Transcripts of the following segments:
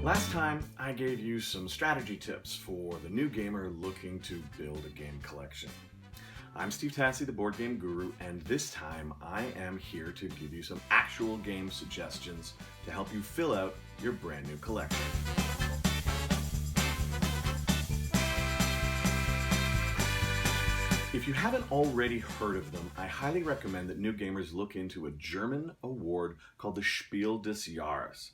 Last time, I gave you some strategy tips for the new gamer looking to build a game collection. I'm Steve Tassi, the board game guru, and this time I am here to give you some actual game suggestions to help you fill out your brand new collection. If you haven't already heard of them, I highly recommend that new gamers look into a German award called the Spiel des Jahres.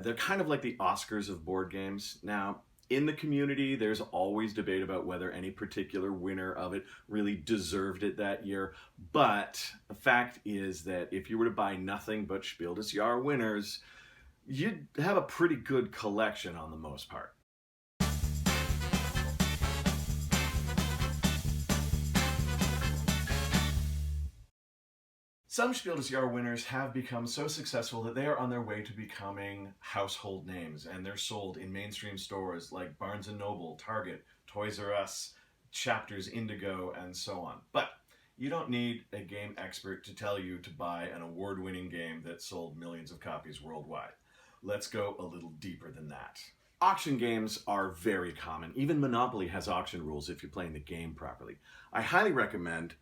They're kind of like the Oscars of board games. Now, in the community, there's always debate about whether any particular winner of it really deserved it that year. But the fact is that if you were to buy nothing but Spiel des Jahres winners, you'd have a pretty good collection on the most part. Some Spiel des Jahres winners have become so successful that they are on their way to becoming household names, and they're sold in mainstream stores like Barnes & Noble, Target, Toys R Us, Chapters, Indigo, and so on. But you don't need a game expert to tell you to buy an award-winning game that sold millions of copies worldwide. Let's go a little deeper than that. Auction games are very common. Even Monopoly has auction rules if you're playing the game properly. I highly recommend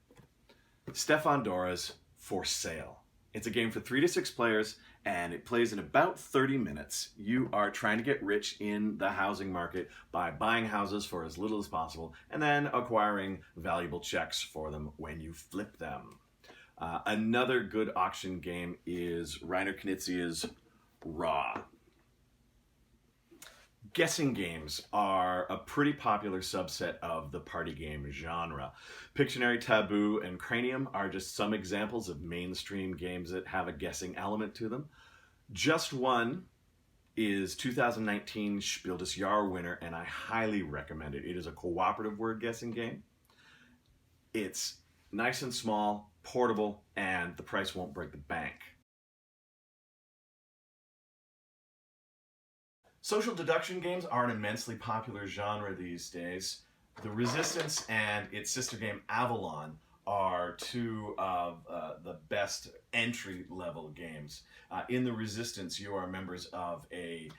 Stefan Dora's For Sale. It's a game for 3 to 6 players and it plays in about 30 minutes. You are trying to get rich in the housing market by buying houses for as little as possible and then acquiring valuable checks for them when you flip them. Another good auction game is Reiner Knizia's Raw. Guessing games are a pretty popular subset of the party game genre. Pictionary, Taboo, and Cranium are just some examples of mainstream games that have a guessing element to them. Just One is 2019 Spiel des Jahres winner, and I highly recommend it. It is a cooperative word guessing game. It's nice and small, portable, and the price won't break the bank. Social deduction games are an immensely popular genre these days. The Resistance and its sister game Avalon are two of the best entry-level games. In the Resistance, you are members of a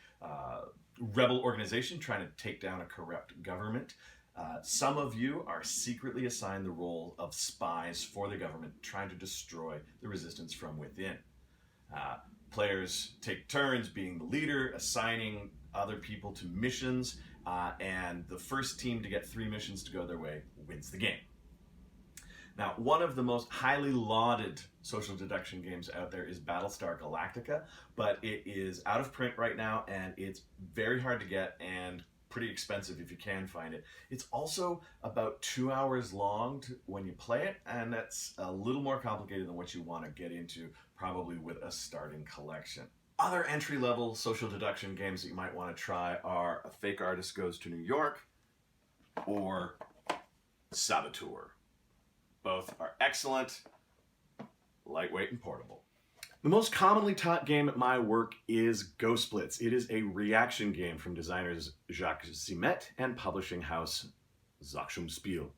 rebel organization trying to take down a corrupt government. Some of you are secretly assigned the role of spies for the government, trying to destroy the Resistance from within. Players take turns being the leader, assigning other people to missions, and the first team to get 3 missions to go their way wins the game. Now, one of the most highly lauded social deduction games out there is Battlestar Galactica, but it is out of print right now, and it's very hard to get and pretty expensive if you can find it. It's also about 2 hours long when you play it, and that's a little more complicated than what you want to get into, probably with a starting collection. Other entry-level social deduction games that you might want to try are A Fake Artist Goes to New York or Saboteur. Both are excellent, lightweight, and portable. The most commonly taught game at my work is Go Splits. It is a reaction game from designers Jacques Zimet and publishing house Zachum Spiel.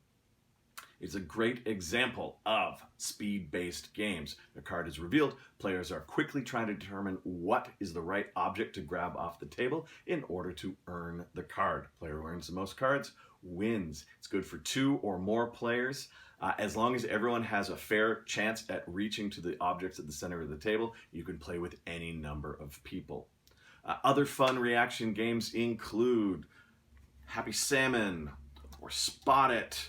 It's a great example of speed-based games. The card is revealed. Players are quickly trying to determine what is the right object to grab off the table in order to earn the card. Player who earns the most cards wins. It's good for 2 or more players. As long as everyone has a fair chance at reaching to the objects at the center of the table, you can play with any number of people. Other fun reaction games include Happy Salmon or Spot It.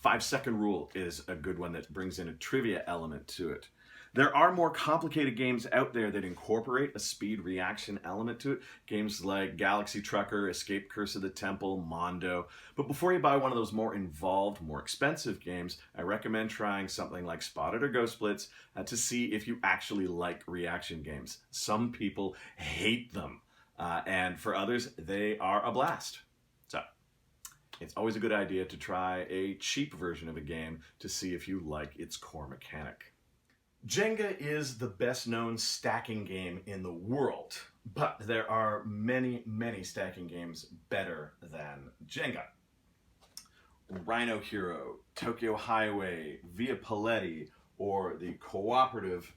5-Second Rule is a good one that brings in a trivia element to it. There are more complicated games out there that incorporate a speed reaction element to it. Games like Galaxy Trucker, Escape Curse of the Temple, Mondo. But before you buy one of those more involved, more expensive games, I recommend trying something like Spot It or Go Splits to see if you actually like reaction games. Some people hate them, and for others, they are a blast. So, it's always a good idea to try a cheap version of a game to see if you like its core mechanic. Jenga is the best known stacking game in the world, but there are many, many stacking games better than Jenga. Rhino Hero, Tokyo Highway, Via Paletti, or the cooperative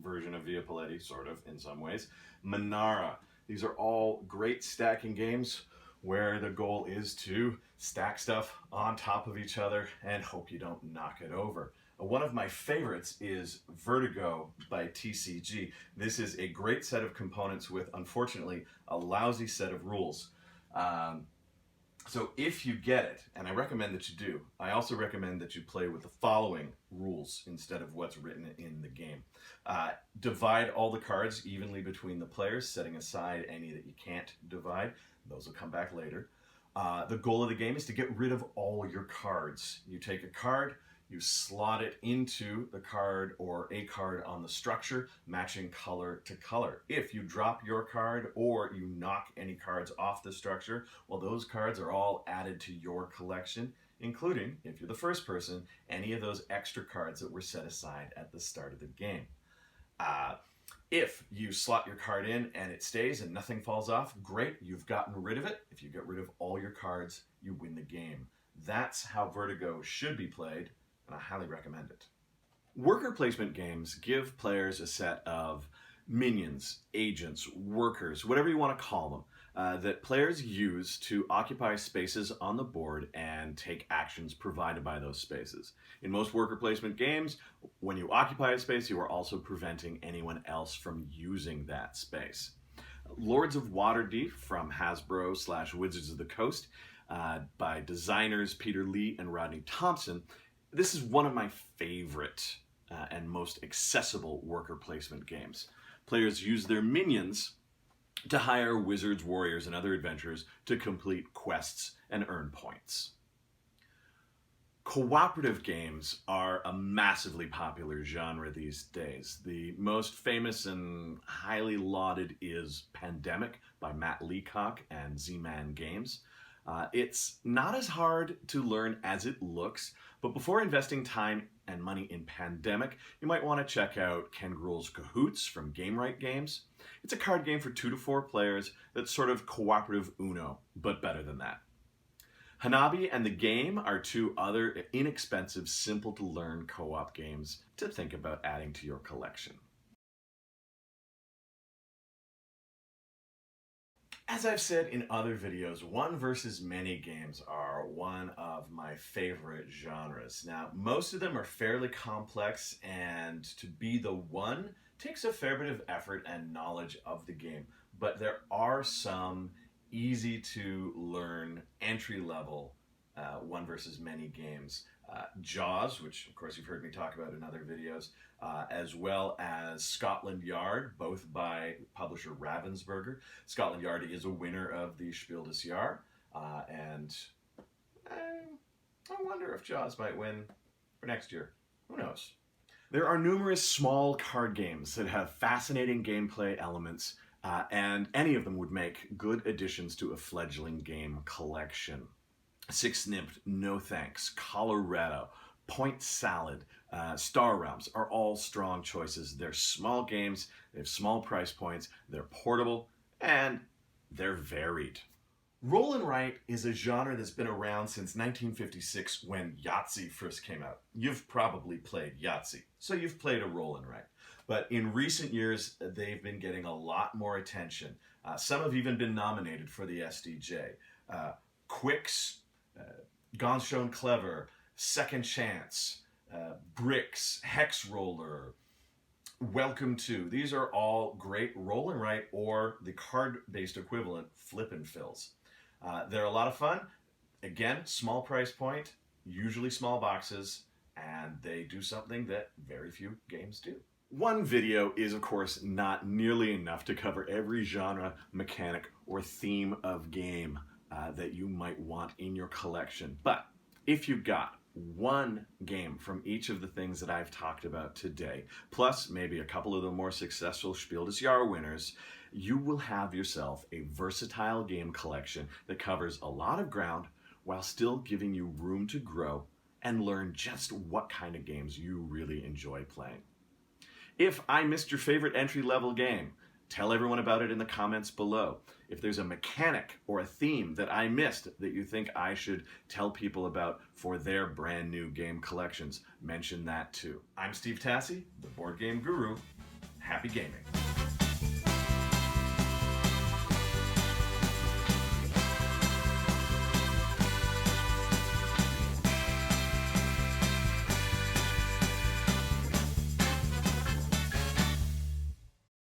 version of Via Paleti, sort of, in some ways. Monara. These are all great stacking games where the goal is to stack stuff on top of each other and hope you don't knock it over. One of my favorites is Vertigo by TCG. This is a great set of components with, unfortunately, a lousy set of rules. So if you get it, and I recommend that you do, I also recommend that you play with the following rules instead of what's written in the game. Divide all the cards evenly between the players, setting aside any that you can't divide. Those will come back later. The goal of the game is to get rid of all your cards. You take a card, you slot it into the card or a card on the structure, matching color to color. If you drop your card or you knock any cards off the structure, well, those cards are all added to your collection, including, if you're the first person, any of those extra cards that were set aside at the start of the game. If you slot your card in and it stays and nothing falls off, great, you've gotten rid of it. If you get rid of all your cards, you win the game. That's how Vertigo should be played, and I highly recommend it. Worker placement games give players a set of minions, agents, workers, whatever you want to call them, that players use to occupy spaces on the board and take actions provided by those spaces. In most worker placement games, when you occupy a space, you are also preventing anyone else from using that space. Lords of Waterdeep from Hasbro / Wizards of the Coast by designers Peter Lee and Rodney Thompson. This is one of my favorite and most accessible worker placement games. Players use their minions to hire wizards, warriors, and other adventurers to complete quests and earn points. Cooperative games are a massively popular genre these days. The most famous and highly lauded is Pandemic by Matt Leacock and Z-Man Games. It's not as hard to learn as it looks, but before investing time and money in Pandemic, you might want to check out Ken Gruhl's Cahoots from Gamewright Games. It's a card game for 2 to 4 players that's sort of cooperative Uno, but better than that. Hanabi and The Game are 2 other inexpensive, simple to learn co-op games to think about adding to your collection. As I've said in other videos, one versus many games are one of my favorite genres. Now, most of them are fairly complex, and to be the one takes a fair bit of effort and knowledge of the game. But there are some easy to learn, entry-level one versus many games. Jaws, which of course you've heard me talk about in other videos, as well as Scotland Yard, both by publisher Ravensburger. Scotland Yard is a winner of the Spiel des Jahres, and I wonder if Jaws might win for next year. Who knows? There are numerous small card games that have fascinating gameplay elements, and any of them would make good additions to a fledgling game collection. Six Snipped, No Thanks, Colorado, Point Salad, Star Realms are all strong choices. They're small games, they have small price points, they're portable, and they're varied. Roll and write is a genre that's been around since 1956 when Yahtzee first came out. You've probably played Yahtzee, so you've played a roll and write. But in recent years, they've been getting a lot more attention. Some have even been nominated for the SDJ. Quicks, Gone Shown Clever, Second Chance, Bricks, Hex Roller, Welcome To. These are all great roll and write, or the card-based equivalent, flip and fills. They're a lot of fun. Again, small price point, usually small boxes, and they do something that very few games do. One video is, of course, not nearly enough to cover every genre, mechanic, or theme of game that you might want in your collection. But if you've got one game from each of the things that I've talked about today, plus maybe a couple of the more successful Spiel des Jahres winners, you will have yourself a versatile game collection that covers a lot of ground while still giving you room to grow and learn just what kind of games you really enjoy playing. If I missed your favorite entry-level game, tell everyone about it in the comments below. If there's a mechanic or a theme that I missed that you think I should tell people about for their brand new game collections, mention that too. I'm Steve Tassi, the Board Game Guru. happy gaming.